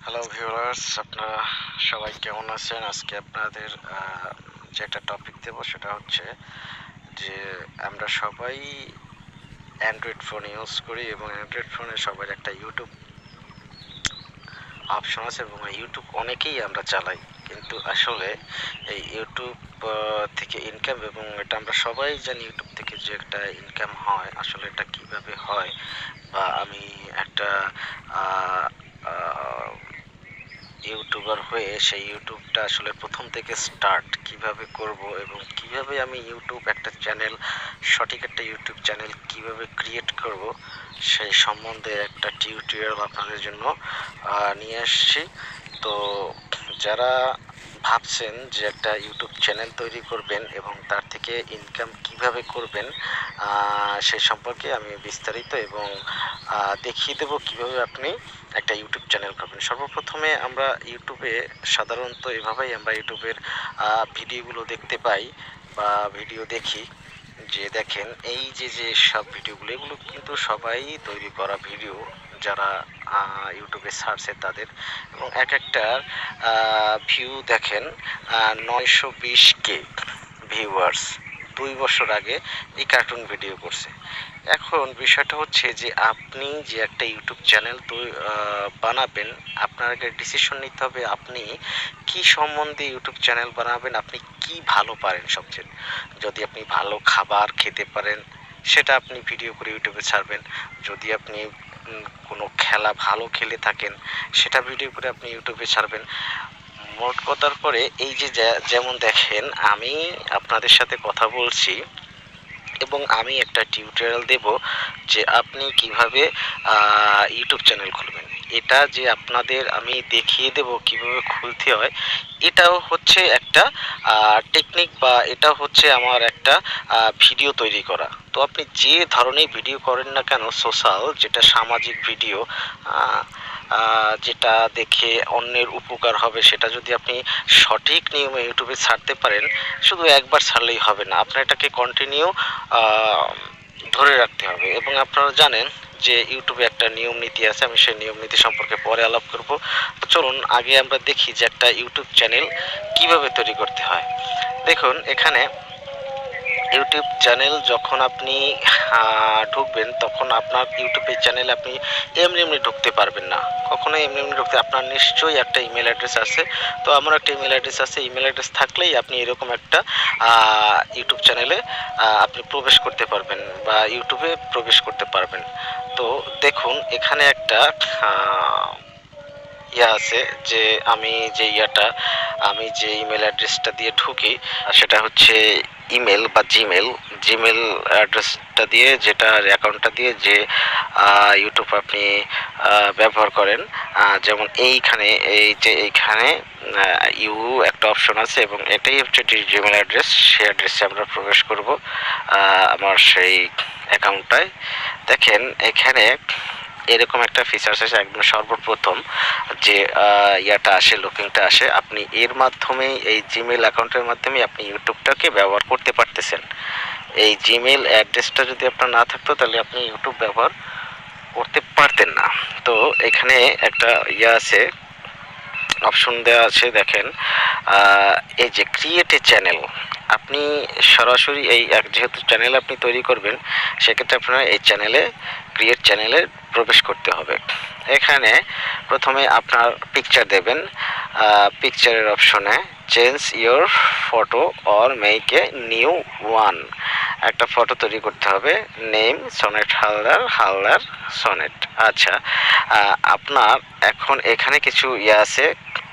Hello viewers, আপনারা সবাই কেমন আছেন? আজকে আপনাদের যে একটা টপিক দেব সেটা হচ্ছে যে আমরা সবাই অ্যান্ড্রয়েড ফোন ইউজ করি এবং অ্যান্ড্রয়েড ফোনে সবার একটা ইউটিউব অপশন আছে এবং ইউটিউব অনেকেই আমরা চালাই, কিন্তু আসলে এই ইউটিউব থেকে ইনকাম, এবং এটা আমরা সবাই জানি ইউটিউব থেকে যে একটা ইনকাম হয়, আসলে এটা কিভাবে হয় বা আমি একটা ইউটিউবার হয়ে সেই ইউটিউবটা আসলে প্রথম থেকে স্টার্ট কিভাবে করব এবং কিভাবে আমি ইউটিউব একটা চ্যানেল, সঠিক একটা ইউটিউব চ্যানেল কিভাবে ক্রিয়েট করব সেই সম্বন্ধে একটা টিউটোরিয়াল আপনাদের জন্য নিয়ে আসছি। তো যারা ভাবছেন যে একটা ইউটিউব চ্যানেল তৈরি করবেন এবং তার থেকে ইনকাম কিভাবে করবেন, সেই সম্পর্কে আমি বিস্তারিত এবং দেখিয়ে দেব কিভাবে আপনি একটা ইউটিউব চ্যানেল করবেন। সর্বপ্রথমে আমরা ইউটিউবে সাধারণত এভাবেই আমরা ইউটিউবের ভিডিওগুলো দেখতে পাই বা ভিডিও দেখি, যে দেখেন এই যে সব ভিডিওগুলো, এগুলো কিন্তু সবাই তৈরি করা ভিডিও, যারা ইউটিউবে সার্চে তাদের, এবং এক একটার ভিউ দেখেন 920K ভিউয়ার্স 2 বছর আগে এই কার্টুন ভিডিও করছে। এখন বিষয়টা হচ্ছে যে আপনি যে একটা ইউটিউব চ্যানেল বানাবেন, আপনার আগে ডিসিশন নিতে হবে আপনি কি সম্বন্ধে ইউটিউব চ্যানেল বানাবেন, আপনি কি ভালো পারেন সবচেয়ে। যদি আপনি ভালো খাবার খেতে পারেন সেটা আপনি ভিডিও করে ইউটিউবে ছাড়বেন। যদি আপনি কোনো খেলা ভালো খেলে থাকেন সেটা ভিডিও করে আপনি ইউটিউবে ছাড়বেন। মোট কথার পরে এই যে যেমন দেখেন আমি আপনাদের সাথে কথা বলছি এবং আমি একটা টিউটোরিয়াল দেব যে আপনি কিভাবে ইউটিউব চ্যানেল খুলবেন। এটা যে আপনাদের আমি দেখিয়ে দেব কিভাবে খুলতে হয়, এটাও হচ্ছে একটা টেকনিক, বা এটা হচ্ছে আমার একটা ভিডিও তৈরি করা। তো আপনি যে ধরনের ভিডিও করেন না কেন, সোশ্যাল যেটা সামাজিক ভিডিও, যেটা দেখে অন্যের উপকার হবে, সেটা যদি আপনি সঠিক নিয়মে ইউটিউবে ছাড়তে পারেন, শুধু একবার ছাড়লেই হবে না, আপনার এটাকে কন্টিনিউ ধরে রাখতে হবে। এবং আপনারা জানেন যে ইউটিউবে একটা নিয়ম নীতি আছে, আমি সেই নিয়ম নীতি সম্পর্কে পরে আলাপ করব। তো চলুন আগে আমরা দেখি যে একটা ইউটিউব চ্যানেল কিভাবে তৈরি করতে হয়। দেখুন, এখানে ইউটিউব চ্যানেল যখন আপনি ঢুকবেন, তখন আপনার ইউটিউবের চ্যানেলে আপনি এমনি এমনি ঢুকতে পারবেন না, কখনোই এমনি এমনি ঢুকতে, আপনার নিশ্চয়ই একটা ইমেল অ্যাড্রেস আছে। তো আমার একটা ইমেল অ্যাড্রেস আছে, ইমেল অ্যাড্রেস থাকলেই আপনি এরকম একটা ইউটিউব চ্যানেলে আপনি প্রবেশ করতে পারবেন বা ইউটিউবে প্রবেশ করতে পারবেন। তো দেখুন, এখানে একটা আছে যে আমি যে ইমেল অ্যাড্রেসটা দিয়ে ঢুকি সেটা হচ্ছে ইমেল বা জিমেল অ্যাড্রেসটা দিয়ে, যেটা অ্যাকাউন্টটা দিয়ে যে ইউটিউব আপনি ব্যবহার করেন। যেমন এইখানে ইউ একটা অপশন আছে এবং এটাই হচ্ছে জিমেল অ্যাড্রেস, সেই অ্যাড্রেসে আমরা প্রবেশ করব আমার সেই অ্যাকাউন্টটায়। দেখেন এখানে এরকম একটা ফিচার্স আছে, একদম সর্বপ্রথম যে আসে, লুকিংটা আসে, আপনি এর মাধ্যমে এই জিমেল অ্যাকাউন্টের মাধ্যমে আপনি ইউটিউবটাকে ব্যবহার করতে পারতেছেন। এই জিমেল অ্যাড্রেসটা যদি আপনার না থাকতো তাহলে আপনি ইউটিউব ব্যবহার করতে পারতেন না। তো এখানে একটা আছে, অপশন দেওয়া আছে, দেখেন এই যে ক্রিয়েট এ চ্যানেল, আপনি সরাসরি যেহেতু চ্যানেল আপনি তৈরি করবেন, সেক্ষেত্রে আপনার এই ক্রিয়েট চ্যানেলে প্রবেশ করতে হবে। এখানে প্রথমে আপনার পিকচার দেবেন, পিকচারের অপশনে change your photo or make a new one, একটা ফটো তৈরি করতে হবে, নেম সনেট হালদার সনেট। আচ্ছা, আপনার এখন এখানে কিছু আছে,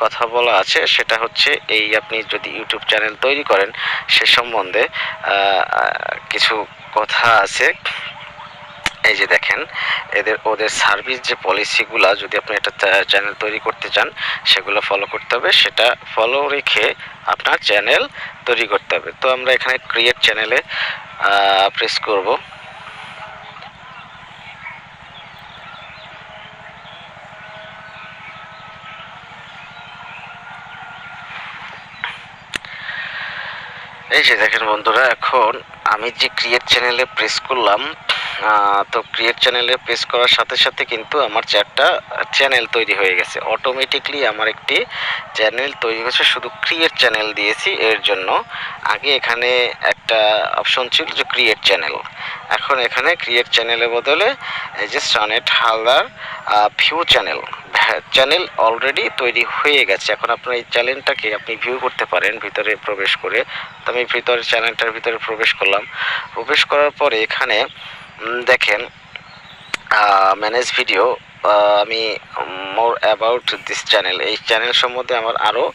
কথা বলা আছে, সেটা হচ্ছে আপনি যদি ইউটিউব চ্যানেল তৈরি করেন সে সম্বন্ধে কিছু কথা আছে। এই যে দেখেন, ওদের সার্ভিস যে পলিসিগুলো, যদি আপনি একটা চ্যানেল তৈরি করতে চান সেগুলো ফলো করতে হবে, সেটা ফলো রেখে আপনার চ্যানেল তৈরি করতে হবে। তো আমরা এখানে ক্রিয়েট চ্যানেলে প্রেস করব। এই যে দেখেন বন্ধুরা, এখন আমি যে ক্রিয়েট চ্যানেলে প্রেস করলাম, তো ক্রিয়েট চ্যানেলে প্রেস করার সাথে সাথে কিন্তু আমার একটা চ্যানেল তৈরি হয়ে গেছে, অটোমেটিকলি আমার একটি চ্যানেল তৈরি হয়েছে। শুধু ক্রিয়েট চ্যানেল দিয়েছি এর জন্য। আগে এখানে একটা অপশন ছিল যে ক্রিয়েট চ্যানেল, এখন এখানে ক্রিয়েট চ্যানেলের বদলে এই যে sonnet Haldar view channel, channel already তৈরি হয়ে গেছে। এখন আপনার এই চ্যানেলটাকে আপনি ভিউ করতে পারেন ভিতরে প্রবেশ করে। তো আমি ভিতরে চ্যানেলটার ভিতরে প্রবেশ করলাম। প্রবেশ করার পরে এখানে দেখেন ম্যানেজ ভিডিও। আমি মোর অ্যাবাউট দিস চ্যানেল, এই চ্যানেল সম্বন্ধে আমার আরও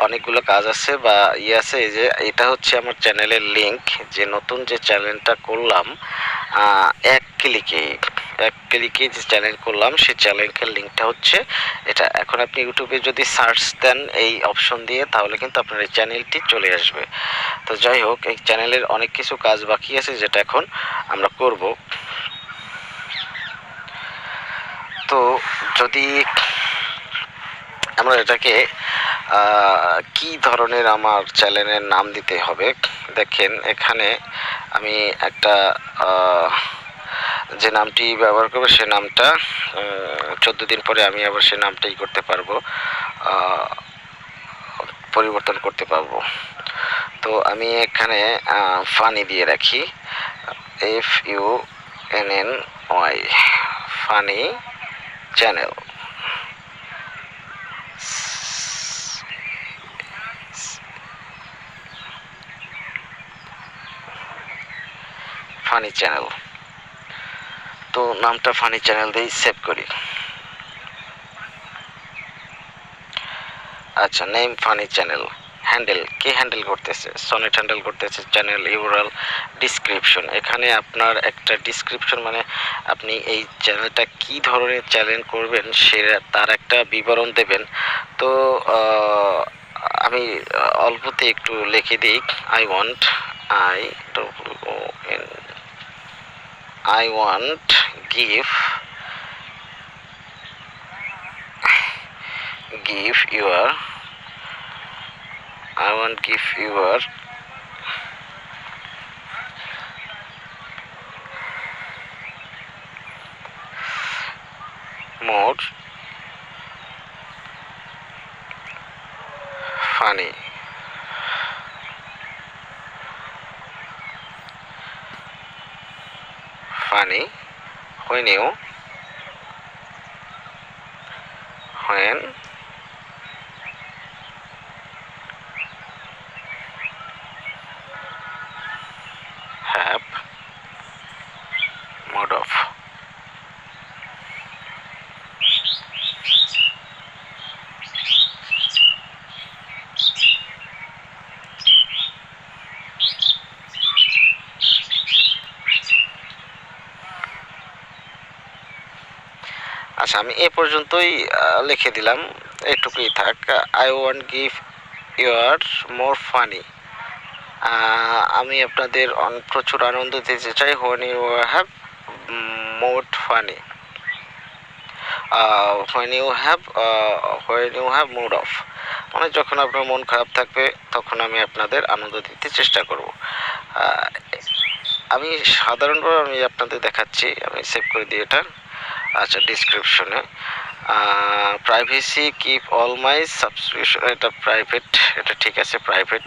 অনেকগুলো কাজ আছে বা আছে। এই যে এটা হচ্ছে আমার চ্যানেলের লিঙ্ক, যে নতুন যে চ্যানেলটা করলাম এক ক্লিকে যে চ্যানেল করলাম সেই চ্যানেলের লিঙ্কটা হচ্ছে এটা। এখন আপনি ইউটিউবে যদি সার্চ দেন এই অপশন দিয়ে, তাহলে কিন্তু আপনার এই চ্যানেলটি চলে আসবে। তো যাই হোক, এই চ্যানেলের অনেক কিছু কাজ বাকি আছে যেটা এখন আমরা করব। তো যদি আমরা এটাকে কি ধরনের আমার চ্যানেলের নাম দিতে হবে, দেখেন এখানে আমি একটা যে নামটি ব্যবহার করবো সে নামটা 14 দিন পরে আমি আবার সে নামটাই করতে পারবো, পরিবর্তন করতে পারবো। তো আমি এখানে ফানি দিয়ে রাখি, FUNNY, funny channel. Funny channel, তো নামটা ফানি চ্যানেল দিয়ে সেভ করি। আচ্ছা, নেম ফানি চ্যানেল। হ্যান্ডেল, কে হ্যান্ডেল করতেছে? সনেট হ্যান্ডেল করতেছে। চ্যানেল ইউআরএল, ডিসক্রিপশন, এখানে আপনার একটা ডিসক্রিপশন মানে আপনি এই চ্যানেলটা কি ধরনের চ্যানেল করবেন সে তার একটা বিবরণ দেবেন। তো আমি অল্পতে একটু লিখে দিই, I want give your more funny when have mode off। আচ্ছা, আমি এ পর্যন্তই লিখে দিলাম, এটুকুই থাক। I want give your more funny, আমি আপনাদের প্রচুর আনন্দ দিতে চাই। When you have more funny, when you have mood off, মানে যখন আপনার মন খারাপ থাকবে তখন আমি আপনাদের আনন্দ দিতে চেষ্টা করব। আমি সাধারণভাবে আমি আপনাদের দেখাচ্ছি, আমি সেভ করে দিই এটা। আচ্ছা, ডিসক্রিপশনে privacy keep all my subscription, এটা প্রাইভেট, এটা ঠিক আছে প্রাইভেট।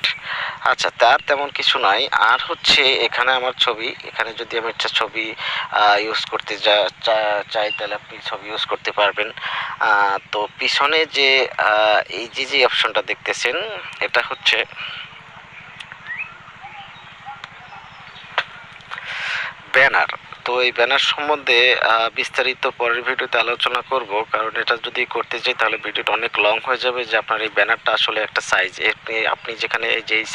আচ্ছা, তার তেমন কিছু নাই। আর হচ্ছে এখানে আমার ছবি, এখানে যদি আমি একটা ছবি ইউজ করতে চাই তাহলে আপনি ছবি ইউজ করতে পারবেন। তো পিছনে যে এই যে অপশনটা দেখতেছেন এটা হচ্ছে ব্যানার। তো এই ব্যানার সম্বন্ধে বিস্তারিত পরের ভিডিওতে আলোচনা করব, কারণ এটা যদি করতে চাই তাহলে ভিডিওটা অনেক লং হয়ে যাবে। যে আপনার এই ব্যানারটা আসলে একটা সাইজ, আপনি যেখানে এই যে এই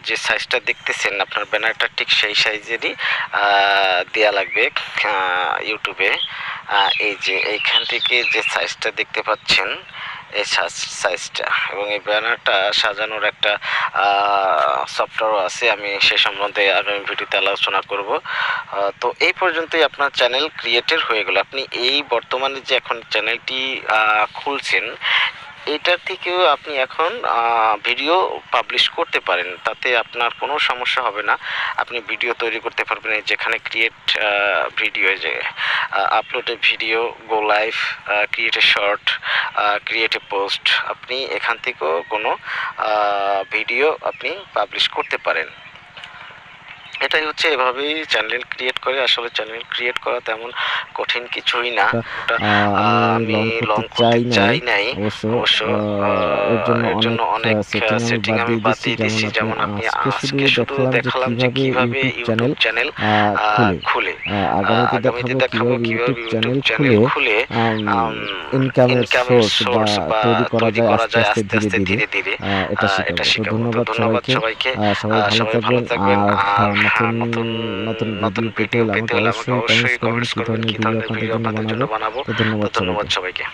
যে সাইজটা দেখতেছেন আপনার ব্যানারটা ঠিক সেই সাইজেরই দেয়া লাগবে ইউটিউবে। এই যে এইখান থেকে যে সাইজটা দেখতে পাচ্ছেন এই সাইজটা, এবং এই ব্যানারটা সাজানোর একটা সফটওয়্যারও আছে, আমি সে সম্বন্ধে আগামী ভিডিওতে আলোচনা করব। তো এই পর্যন্তই আপনার চ্যানেল ক্রিয়েটেড হয়ে গেল। আপনি এই বর্তমানে যে এখন চ্যানেলটি খুলছেন এটার থেকেও আপনি এখন ভিডিও পাবলিশ করতে পারেন, তাতে আপনার কোনো সমস্যা হবে না। আপনি ভিডিও তৈরি করতে পারবেন, যেখানে ক্রিয়েট ভিডিও, যে upload A video, go live, create a short, create a post, আপনি এখান থেকেও কোনো ভিডিও আপনি পাবলিশ করতে পারেন। এটাই হচ্ছে, এভাবেই চ্যানেল ক্রিয়েট করে। আসলে চ্যানেল ক্রিয়েট করা তেমন কঠিন কিছুই না। আমি লং করতে চাই নাই অবশ্য। এর জন্য অনেক সেটিং আমি বাদ দিয়ে দিয়েছি। যেমন আপনি আজকে শুধু দেখালাম যে কিভাবে ইউটিউব চ্যানেল খুলে, আগামীতে দেখাবো কিভাবে ইউটিউব চ্যানেল খুলে ইনকামের সোর্স বা তৈরি করা যায় আস্তে আস্তে ধীরে ধীরে, এটা শিখাবো। তো ধন্যবাদ সবাইকে, সবাই ভালো থাকবেন। আর নতুন নতুন ভিডিও পেতে হলে আমাকে অবশ্যই কমেন্টস করবেন কি ধরনের ভিডিও আপনাদের জন্য বানাবো। তো ধন্যবাদ সবাইকে।